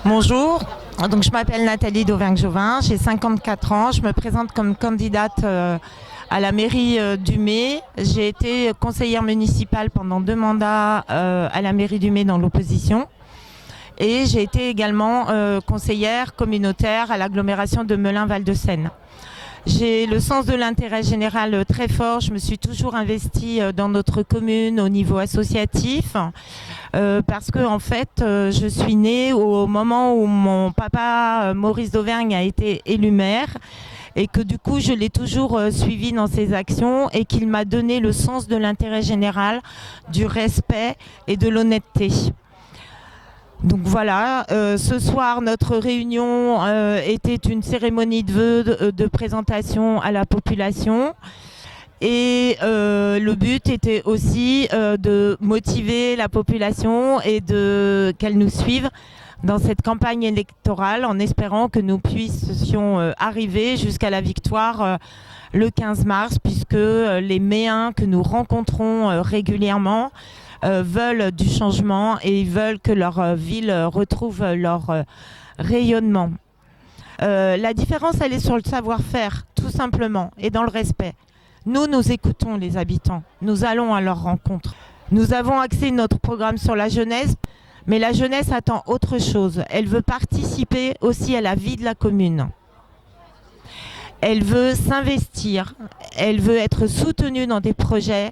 Bonjour, donc je m'appelle Nathalie Dauvergne-Jovin, j'ai 54 ans, je me présente comme candidate à la mairie du Mai. J'ai été conseillère municipale pendant 2 mandats à la mairie du Mai dans l'opposition. Et j'ai été également conseillère communautaire à l'agglomération de Melun-Val-de-Seine. J'ai le sens de l'intérêt général très fort. Je me suis toujours investie dans notre commune au niveau associatif parce que en fait, je suis née au moment où mon papa Maurice Dauvergne a été élu maire et que du coup, je l'ai toujours suivi dans ses actions et qu'il m'a donné le sens de l'intérêt général, du respect et de l'honnêteté. Donc voilà, ce soir, notre réunion était une cérémonie de vœux de présentation à la population. Et le but était aussi de motiver la population et qu'elle nous suive dans cette campagne électorale en espérant que nous puissions arriver jusqu'à la victoire le 15 mars, puisque les Méens que nous rencontrons régulièrement veulent du changement et ils veulent que leur ville retrouve leur rayonnement. La différence, elle est sur le savoir-faire, tout simplement, et dans le respect. Nous écoutons les habitants, nous allons à leur rencontre. Nous avons axé notre programme sur la jeunesse, mais la jeunesse attend autre chose. Elle veut participer aussi à la vie de la commune. Elle veut s'investir, elle veut être soutenue dans des projets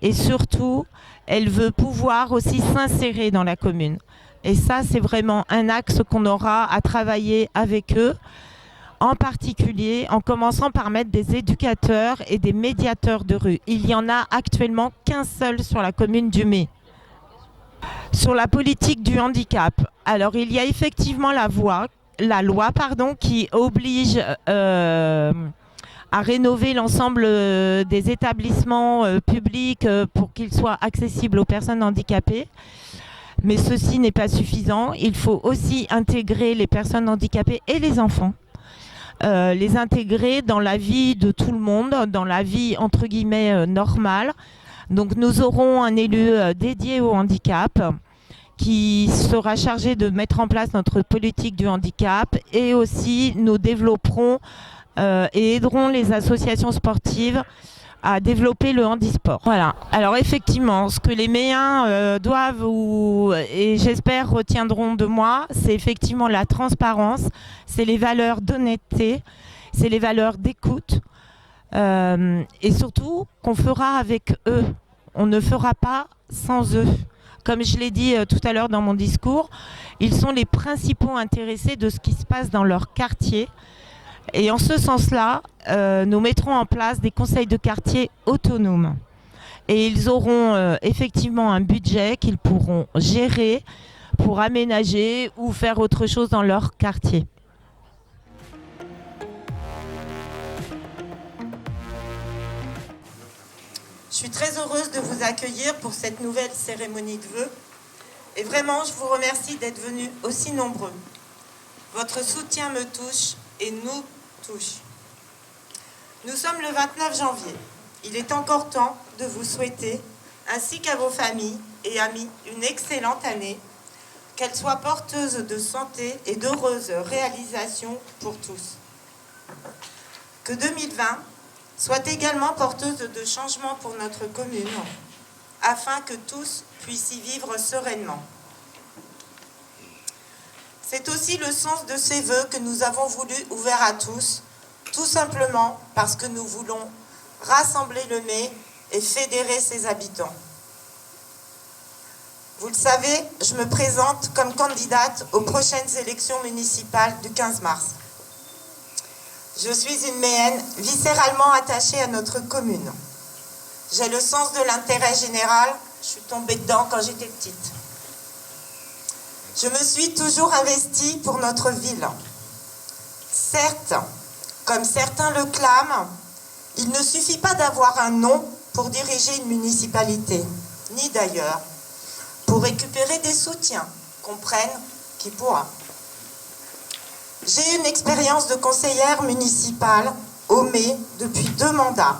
et surtout, elle veut pouvoir aussi s'insérer dans la commune. Et ça, c'est vraiment un axe qu'on aura à travailler avec eux, en particulier en commençant par mettre des éducateurs et des médiateurs de rue. Il n'y en a actuellement qu'un seul sur la commune du Mai. Sur la politique du handicap, alors il y a effectivement la loi qui oblige à rénover l'ensemble des établissements publics pour qu'ils soient accessibles aux personnes handicapées. Mais ceci n'est pas suffisant. Il faut aussi intégrer les personnes handicapées et les enfants. Les intégrer dans la vie de tout le monde, dans la vie entre guillemets normale. Donc nous aurons un élu dédié au handicap qui sera chargé de mettre en place notre politique du handicap et aussi nous développerons et aideront les associations sportives à développer le handisport. Voilà. Alors effectivement, ce que les Méens doivent et j'espère retiendront de moi, c'est effectivement la transparence, c'est les valeurs d'honnêteté, c'est les valeurs d'écoute et surtout qu'on fera avec eux. On ne fera pas sans eux. Comme je l'ai dit tout à l'heure dans mon discours, ils sont les principaux intéressés de ce qui se passe dans leur quartier. Et en ce sens-là, nous mettrons en place des conseils de quartier autonomes. Et ils auront effectivement un budget qu'ils pourront gérer pour aménager ou faire autre chose dans leur quartier. Je suis très heureuse de vous accueillir pour cette nouvelle cérémonie de vœux. Et vraiment, je vous remercie d'être venus aussi nombreux. Votre soutien me touche et nous touche. Nous sommes le 29 janvier. Il est encore temps de vous souhaiter, ainsi qu'à vos familles et amis, une excellente année, qu'elle soit porteuse de santé et d'heureuses réalisations pour tous. Que 2020 soit également porteuse de changements pour notre commune, afin que tous puissent y vivre sereinement. C'est aussi le sens de ces vœux que nous avons voulu ouverts à tous, tout simplement parce que nous voulons rassembler le Mai et fédérer ses habitants. Vous le savez, je me présente comme candidate aux prochaines élections municipales du 15 mars. Je suis une Méenne viscéralement attachée à notre commune. J'ai le sens de l'intérêt général, je suis tombée dedans quand j'étais petite. Je me suis toujours investie pour notre ville. Certes, comme certains le clament, il ne suffit pas d'avoir un nom pour diriger une municipalité, ni d'ailleurs pour récupérer des soutiens, qu'on prenne qui pourra. J'ai une expérience de conseillère municipale au Mai depuis 2 mandats,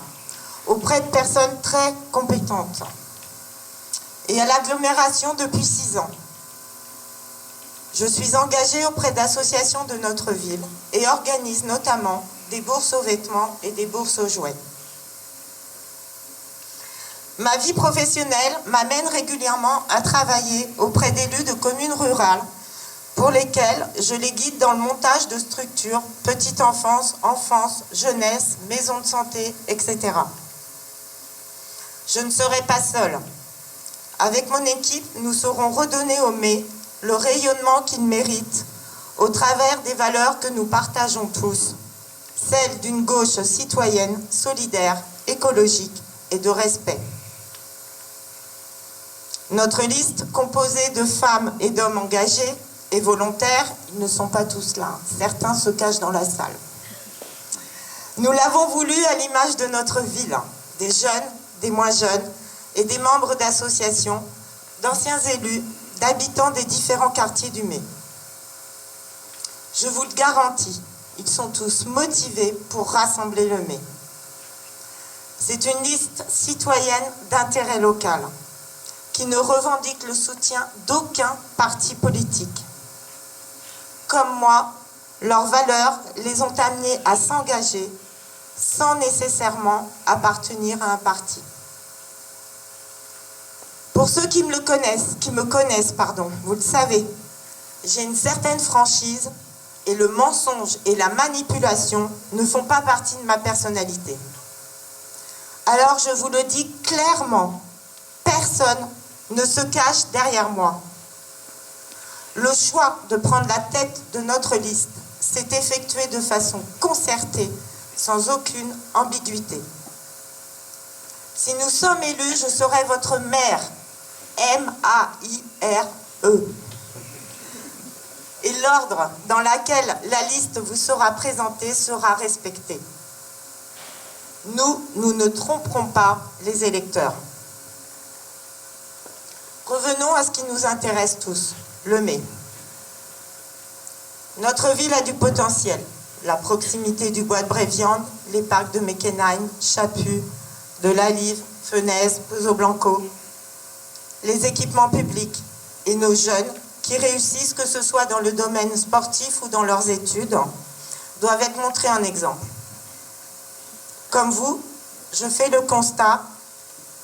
auprès de personnes très compétentes, et à l'agglomération depuis 6 ans. Je suis engagée auprès d'associations de notre ville et organise notamment des bourses aux vêtements et des bourses aux jouets. Ma vie professionnelle m'amène régulièrement à travailler auprès d'élus de communes rurales pour lesquels je les guide dans le montage de structures, petite enfance, enfance, jeunesse, maison de santé, etc. Je ne serai pas seule. Avec mon équipe, nous saurons redonner au mai le rayonnement qu'il mérite au travers des valeurs que nous partageons tous, celles d'une gauche citoyenne, solidaire, écologique et de respect. Notre liste, composée de femmes et d'hommes engagés et volontaires, ils ne sont pas tous là, certains se cachent dans la salle. Nous l'avons voulu à l'image de notre ville, des jeunes, des moins jeunes et des membres d'associations, d'anciens élus, d'habitants des différents quartiers du Mai. Je vous le garantis, ils sont tous motivés pour rassembler le Mai. C'est une liste citoyenne d'intérêt local qui ne revendique le soutien d'aucun parti politique. Comme moi, leurs valeurs les ont amenés à s'engager sans nécessairement appartenir à un parti. Pour ceux qui me connaissent, vous le savez, j'ai une certaine franchise et le mensonge et la manipulation ne font pas partie de ma personnalité. Alors je vous le dis clairement, personne ne se cache derrière moi. Le choix de prendre la tête de notre liste s'est effectué de façon concertée, sans aucune ambiguïté. Si nous sommes élus, je serai votre maire, M-A-I-R-E. Et l'ordre dans lequel la liste vous sera présentée sera respecté. Nous ne tromperons pas les électeurs. Revenons à ce qui nous intéresse tous, le Mai. Notre ville a du potentiel. La proximité du bois de Bréviande, les parcs de Meckenheim, Chaput, de la Live, Fenez, Pozo Blanco, les équipements publics et nos jeunes qui réussissent, que ce soit dans le domaine sportif ou dans leurs études, doivent être montrés en exemple. Comme vous, je fais le constat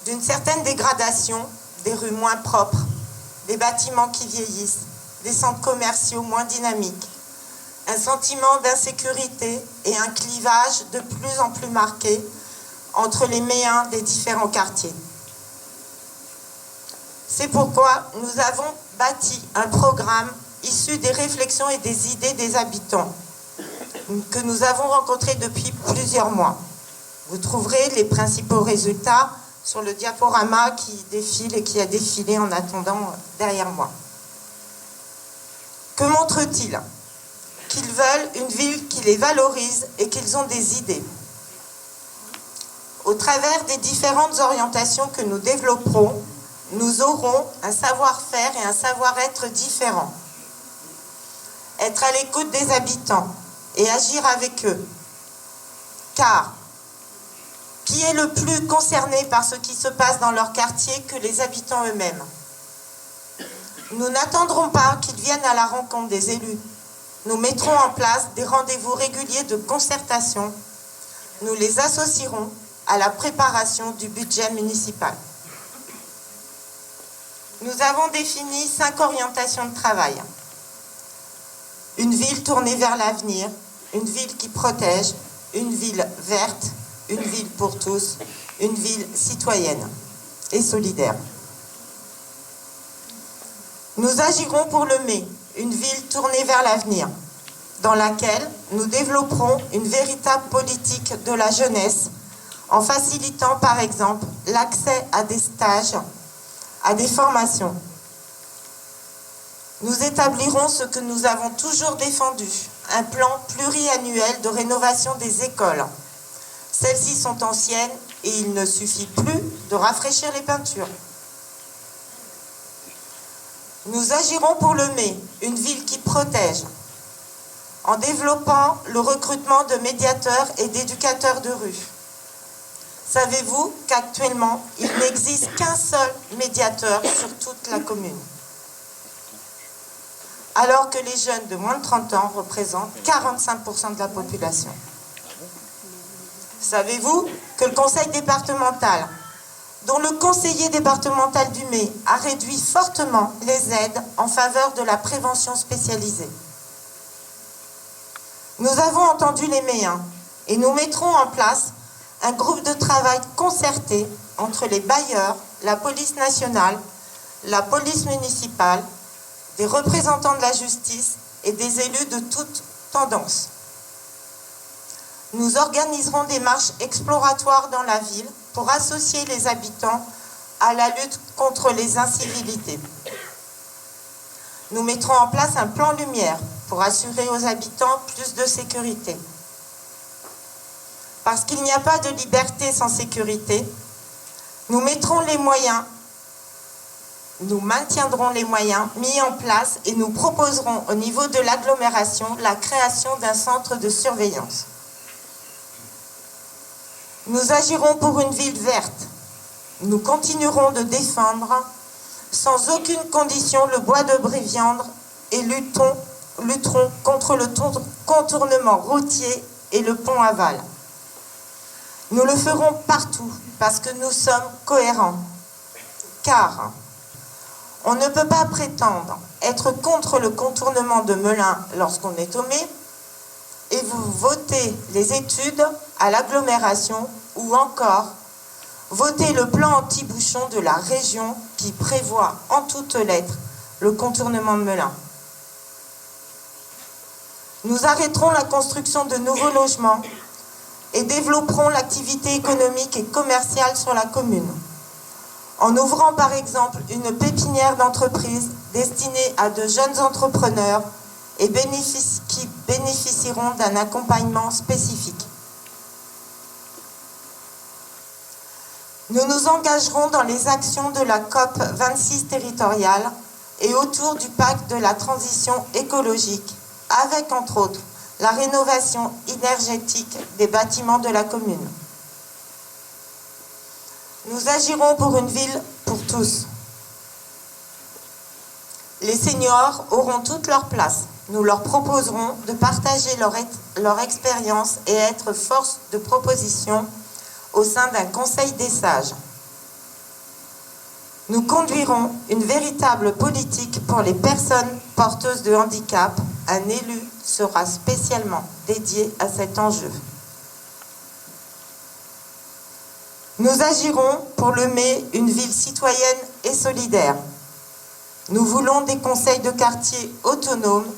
d'une certaine dégradation des rues moins propres, des bâtiments qui vieillissent, des centres commerciaux moins dynamiques, un sentiment d'insécurité et un clivage de plus en plus marqué entre les Méens des différents quartiers. C'est pourquoi nous avons bâti un programme issu des réflexions et des idées des habitants que nous avons rencontrés depuis plusieurs mois. Vous trouverez les principaux résultats sur le diaporama qui défile et qui a défilé en attendant derrière moi. Que montre-t-il? Qu'ils veulent une ville qui les valorise et qu'ils ont des idées. Au travers des différentes orientations que nous développerons, nous aurons un savoir-faire et un savoir-être différents. Être à l'écoute des habitants et agir avec eux. Car qui est le plus concerné par ce qui se passe dans leur quartier que les habitants eux-mêmes? Nous n'attendrons pas qu'ils viennent à la rencontre des élus. Nous mettrons en place des rendez-vous réguliers de concertation. Nous les associerons à la préparation du budget municipal. Nous avons défini 5 orientations de travail. Une ville tournée vers l'avenir, une ville qui protège, une ville verte, une ville pour tous, une ville citoyenne et solidaire. Nous agirons pour le Mai, une ville tournée vers l'avenir, dans laquelle nous développerons une véritable politique de la jeunesse en facilitant par exemple l'accès à des stages, à des formations. Nous établirons ce que nous avons toujours défendu, un plan pluriannuel de rénovation des écoles. Celles-ci sont anciennes et il ne suffit plus de rafraîchir les peintures. Nous agirons pour le Mai, une ville qui protège, en développant le recrutement de médiateurs et d'éducateurs de rue. Savez-vous qu'actuellement, il n'existe qu'un seul médiateur sur toute la commune? alors que les jeunes de moins de 30 ans représentent 45% de la population. Savez-vous que le conseil départemental, dont le conseiller départemental du Mai a réduit fortement les aides en faveur de la prévention spécialisée? Nous avons entendu les Méens et nous mettrons en place un groupe de travail concerté entre les bailleurs, la police nationale, la police municipale, des représentants de la justice et des élus de toutes tendances. Nous organiserons des marches exploratoires dans la ville pour associer les habitants à la lutte contre les incivilités. Nous mettrons en place un plan lumière pour assurer aux habitants plus de sécurité. Parce qu'il n'y a pas de liberté sans sécurité, nous mettrons les moyens, nous maintiendrons les moyens mis en place et nous proposerons au niveau de l'agglomération la création d'un centre de surveillance. Nous agirons pour une ville verte. Nous continuerons de défendre sans aucune condition le bois de Bréviandre et lutterons contre le contournement routier et le pont aval. Nous le ferons partout parce que nous sommes cohérents. Car on ne peut pas prétendre être contre le contournement de Melun lorsqu'on est au Mai et vous votez les études à l'agglomération ou encore votez le plan anti-bouchon de la région qui prévoit en toutes lettres le contournement de Melun. Nous arrêterons la construction de nouveaux logements et développerons l'activité économique et commerciale sur la commune, en ouvrant par exemple une pépinière d'entreprise destinée à de jeunes entrepreneurs et qui bénéficieront d'un accompagnement spécifique. Nous nous engagerons dans les actions de la COP 26 territoriale et autour du pacte de la transition écologique, avec entre autres la rénovation énergétique des bâtiments de la commune. Nous agirons pour une ville pour tous. Les seniors auront toute leur place. Nous leur proposerons de partager leur expérience et être force de proposition au sein d'un conseil des sages. Nous conduirons une véritable politique pour les personnes porteuses de handicap. Un élu sera spécialement dédié à cet enjeu. Nous agirons pour le Mai une ville citoyenne et solidaire. Nous voulons des conseils de quartier autonomes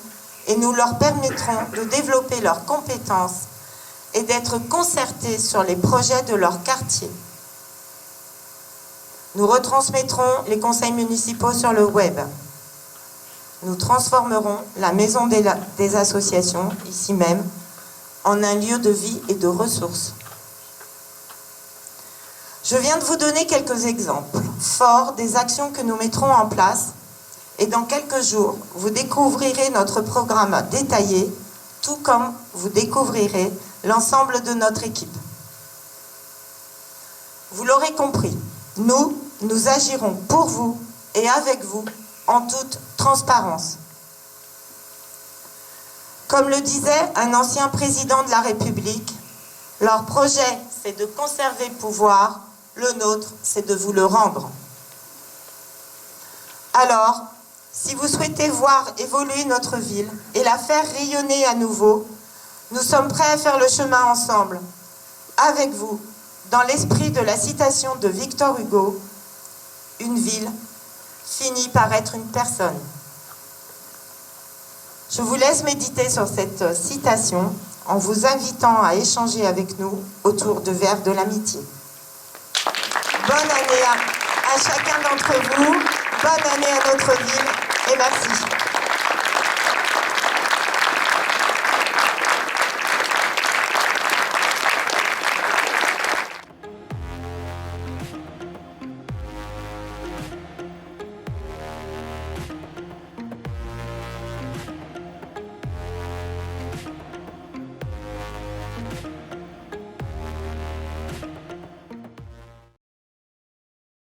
et nous leur permettrons de développer leurs compétences et d'être concertés sur les projets de leur quartier. Nous retransmettrons les conseils municipaux sur le web. Nous transformerons la maison des associations, ici même, en un lieu de vie et de ressources. Je viens de vous donner quelques exemples forts des actions que nous mettrons en place et dans quelques jours, vous découvrirez notre programme détaillé, tout comme vous découvrirez l'ensemble de notre équipe. Vous l'aurez compris, nous agirons pour vous et avec vous en toute transparence. Comme le disait un ancien président de la République, leur projet, c'est de conserver le pouvoir, le nôtre, c'est de vous le rendre. Alors, si vous souhaitez voir évoluer notre ville et la faire rayonner à nouveau, nous sommes prêts à faire le chemin ensemble, avec vous, dans l'esprit de la citation de Victor Hugo, « Une ville finit par être une personne ». Je vous laisse méditer sur cette citation en vous invitant à échanger avec nous autour de verres de l'amitié. Bonne année à chacun d'entre vous, bonne année à notre ville et merci.